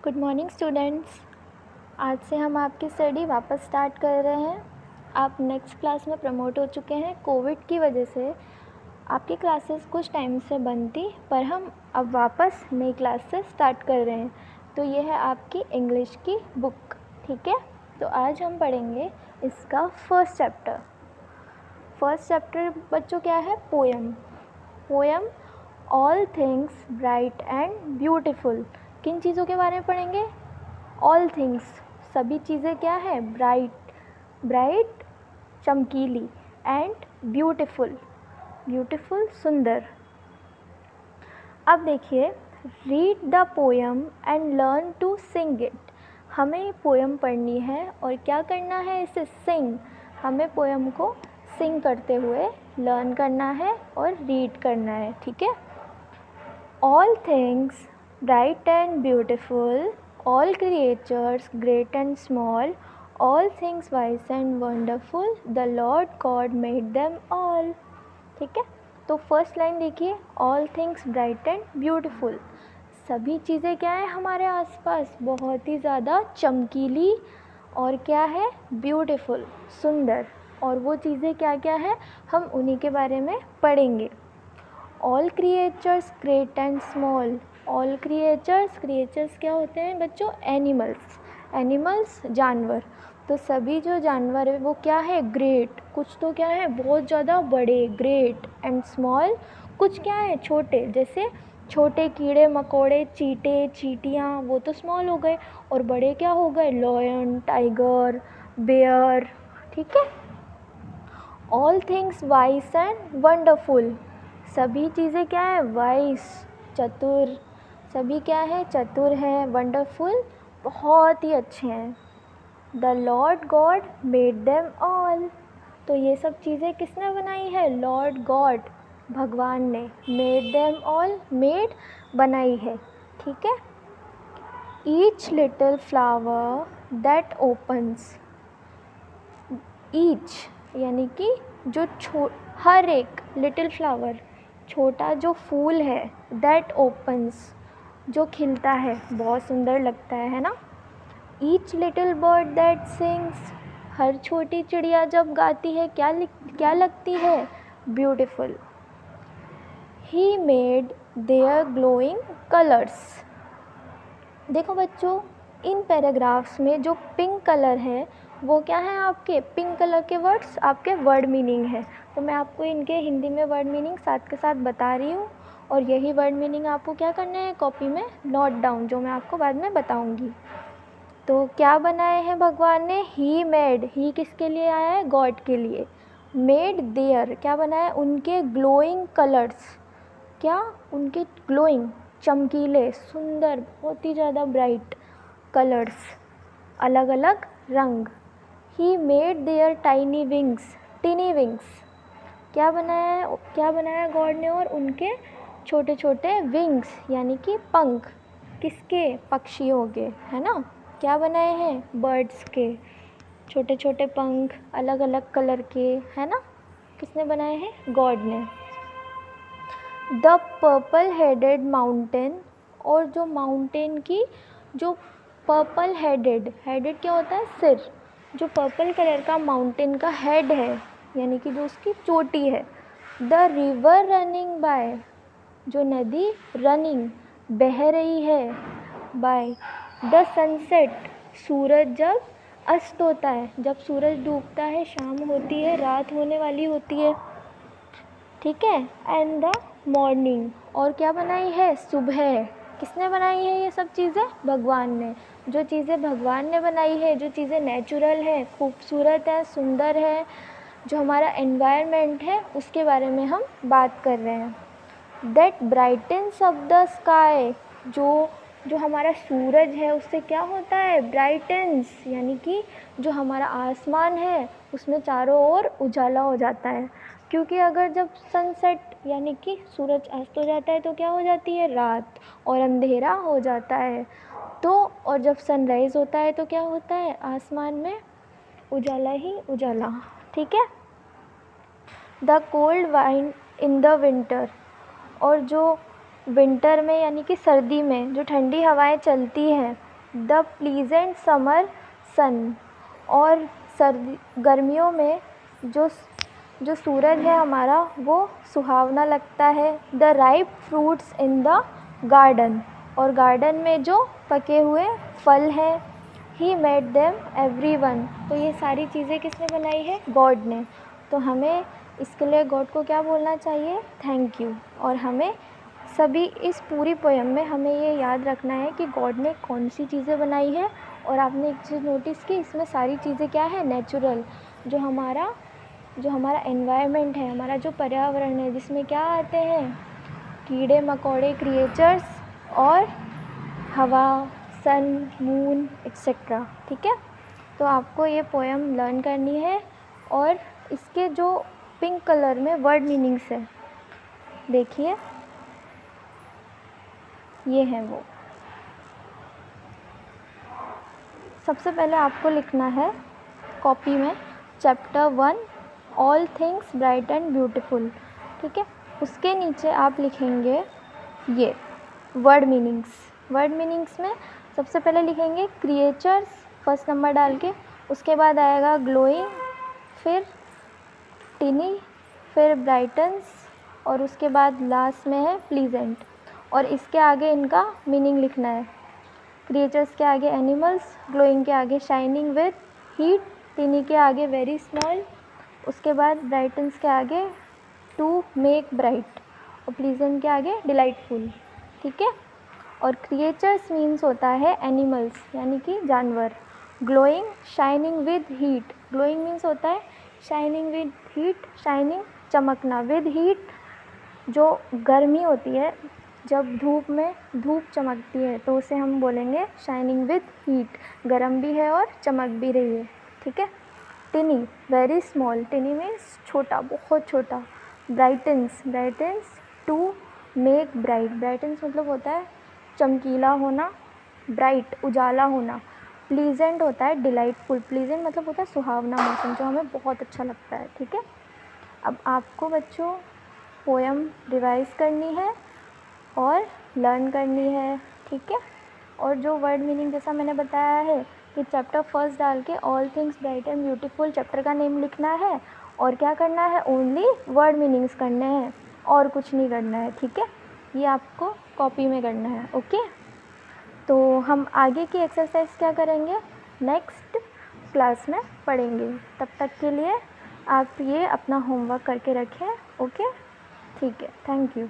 Good morning students. आज से हम आपकी स्टडी वापस स्टार्ट कर रहे हैं। आप नेक्स्ट क्लास में प्रमोट हो चुके हैं। कोविड की वजह से आपकी क्लासेस कुछ टाइम से बंद थी, पर हम अब वापस नई क्लास से स्टार्ट कर रहे हैं। तो ये है आपकी इंग्लिश की बुक, ठीक है। तो आज हम पढ़ेंगे इसका फर्स्ट चैप्टर बच्चों क्या है? Poem all things bright and beautiful. किन चीज़ों के बारे में पढ़ेंगे? ऑल थिंग्स, सभी चीज़ें क्या है? ब्राइट चमकीली, एंड ब्यूटिफुल सुंदर। अब देखिए, read the poem and learn to sing it. हमें पोएम पढ़नी है और क्या करना है? इसे सिंग। हमें पोएम को सिंग करते हुए लर्न करना है और रीड करना है, ठीक है। All things bright and beautiful, all creatures great and small, all things wise and wonderful, the Lord God made them all। ठीक है, तो फर्स्ट लाइन देखिए, all things bright and beautiful। सभी चीज़ें क्या है हमारे आसपास? बहुत ही ज़्यादा चमकीली और क्या है? ब्यूटीफुल, सुंदर। और वो चीज़ें क्या क्या है, हम उन्हीं के बारे में पढ़ेंगे। All creatures great and small. All creatures क्या होते हैं बच्चों? एनिमल्स जानवर। तो सभी जो जानवर है वो क्या है? ग्रेट, कुछ तो क्या है? बहुत ज़्यादा बड़े, ग्रेट। एंड स्मॉल, कुछ क्या है? छोटे। जैसे छोटे कीड़े मकोड़े, चींटे चींटियाँ, वो तो स्मॉल हो गए। और बड़े क्या हो गए? लॉयन, टाइगर, बेयर, ठीक है। All things vice and wonderful. सभी चीज़ें क्या है? वाइस, चतुर। सभी क्या है? चतुर हैं। वंडरफुल, बहुत ही अच्छे हैं। The Lord God made them all. तो ये सब चीज़ें किसने बनाई है? लॉर्ड गॉड, भगवान ने। मेड देम ऑल, मेड बनाई है, ठीक है। Each little flower that opens. Each यानी कि जो हर एक, लिटिल फ्लावर छोटा जो फूल है, दैट ओपन्स जो खिलता है, बहुत सुंदर लगता है ना। Each little bird that sings. हर छोटी चिड़िया जब गाती है क्या लगती है? Beautiful. He made their glowing colours. देखो बच्चों, इन पैराग्राफ्स में जो पिंक कलर है वो क्या है? आपके पिंक कलर के वर्ड्स आपके वर्ड मीनिंग है। तो मैं आपको इनके हिंदी में वर्ड मीनिंग साथ के साथ बता रही हूँ, और यही वर्ड मीनिंग आपको क्या करना है? कॉपी में नोट डाउन, जो मैं आपको बाद में बताऊँगी। तो क्या बनाए हैं भगवान ने? ही मेड, ही किसके लिए आया है? गॉड के लिए। मेड देयर, क्या बनाया? उनके ग्लोइंग कलर्स। क्या? उनके ग्लोइंग, चमकीले, सुंदर, बहुत ही ज़्यादा ब्राइट कलर्स, अलग अलग रंग। He made their tiny wings. क्या बनाया गॉड ने? और उनके छोटे छोटे विंग्स यानी कि पंख। किसके? पक्षियों के, है ना। क्या बनाए हैं? बर्ड्स के छोटे छोटे पंख, अलग अलग कलर के, है ना। किसने बनाए हैं? गॉड ने। The purple headed mountain. और जो माउंटेन की जो पर्पल हेडेड क्या होता है? सिर। जो पर्पल कलर का माउंटेन का हेड है यानी कि जो उसकी चोटी है। द रिवर रनिंग बाय, जो नदी रनिंग बह रही है, बाय द सनसेट, सूरज जब अस्त होता है, जब सूरज डूबता है, शाम होती है, रात होने वाली होती है, ठीक है। एंड द मॉर्निंग, और क्या बनाई है? सुबह। किसने बनाई है ये सब चीज़ें? भगवान ने। जो चीज़ें भगवान ने बनाई है, जो चीज़ें नेचुरल है, खूबसूरत है, सुंदर है, जो हमारा एनवायरनमेंट है, उसके बारे में हम बात कर रहे हैं। That brightens of the sky, जो हमारा सूरज है उससे क्या होता है? ब्राइटन्स, यानी कि जो हमारा आसमान है उसमें चारों ओर उजाला हो जाता है। क्योंकि अगर जब सनसेट यानी कि सूरज अस्त हो जाता है तो क्या हो जाती है? रात, और अंधेरा हो जाता है। तो और जब सनराइज़ होता है तो क्या होता है? आसमान में उजाला ही उजाला, ठीक है। The cold wind in the winter, और जो विंटर में यानी कि सर्दी में जो ठंडी हवाएं चलती हैं द प्लीजेंट समर सन, और सर्दी गर्मियों में जो सूरज है हमारा वो सुहावना लगता है। The ripe fruits in the garden, और गार्डन में जो पके हुए फल हैं। ही मेड देम एवरीवन, तो ये सारी चीज़ें किसने बनाई है? गॉड ने। तो हमें इसके लिए गॉड को क्या बोलना चाहिए? Thank you. और हमें सभी इस पूरी पोएम में हमें ये याद रखना है कि गॉड ने कौन सी चीज़ें बनाई है। और आपने एक चीज़ नोटिस की, इसमें सारी चीज़ें क्या है? नेचुरल। जो हमारा एनवायरनमेंट है, हमारा जो पर्यावरण है, जिसमें क्या आते हैं? कीड़े मकोड़े क्रिएचर्स, और हवा, सन, मून एक्सेट्रा। ठीक है, तो आपको ये पोएम लर्न करनी है। और इसके जो पिंक कलर में वर्ड मीनिंग्स है, देखिए ये हैं वो। सबसे पहले आपको लिखना है कॉपी में chapter 1 all things bright and beautiful. ठीक है, उसके नीचे आप लिखेंगे ये वर्ड मीनिंग्स। वर्ड मीनिंग्स में सबसे पहले लिखेंगे क्रिएचर्स, फर्स्ट नंबर डाल के, उसके बाद आएगा ग्लोइंग, फिर टिनी, फिर ब्राइटन्स, और उसके बाद लास्ट में है प्लीजेंट। और इसके आगे इनका मीनिंग लिखना है। क्रिएचर्स के आगे एनिमल्स, ग्लोइंग के आगे शाइनिंग विद हीट, टिनी के आगे वेरी स्मॉल, उसके बाद ब्राइटन्स के आगे टू मेक ब्राइट, और प्लीजेंट के आगे डिलाइटफुल। ठीक है, और क्रिएचर्स मीन्स होता है एनिमल्स यानी कि जानवर। Glowing, shining with heat, glowing means होता है शाइनिंग विद हीट, शाइनिंग चमकना, विद हीट जो गर्मी होती है, जब धूप चमकती है तो उसे हम बोलेंगे शाइनिंग विद हीट, गर्म भी है और चमक भी रही है। ठीक है, tiny very small, tiny means छोटा, बहुत छोटा। Brightens, brightens to make bright, brightens मतलब होता है चमकीला होना, ब्राइट उजाला होना। प्लीजेंट होता है डिलाइटफुल, प्लीजेंट मतलब होता है सुहावना मौसम, जो हमें बहुत अच्छा लगता है। ठीक है, अब आपको बच्चों पोएम रिवाइज करनी है और लर्न करनी है। ठीक है, और जो वर्ड मीनिंग जैसा मैंने बताया है कि चैप्टर फर्स्ट डाल के all things bright and beautiful chapter का नेम लिखना है, और क्या करना है? ओनली वर्ड मीनिंग्स करने हैं और कुछ नहीं करना है। ठीक है, ये आपको कॉपी में करना है। ओके, तो हम आगे की एक्सरसाइज क्या करेंगे? नेक्स्ट क्लास में पढ़ेंगे। तब तक के लिए आप ये अपना होमवर्क करके रखें। ओके, ठीक है, थैंक यू।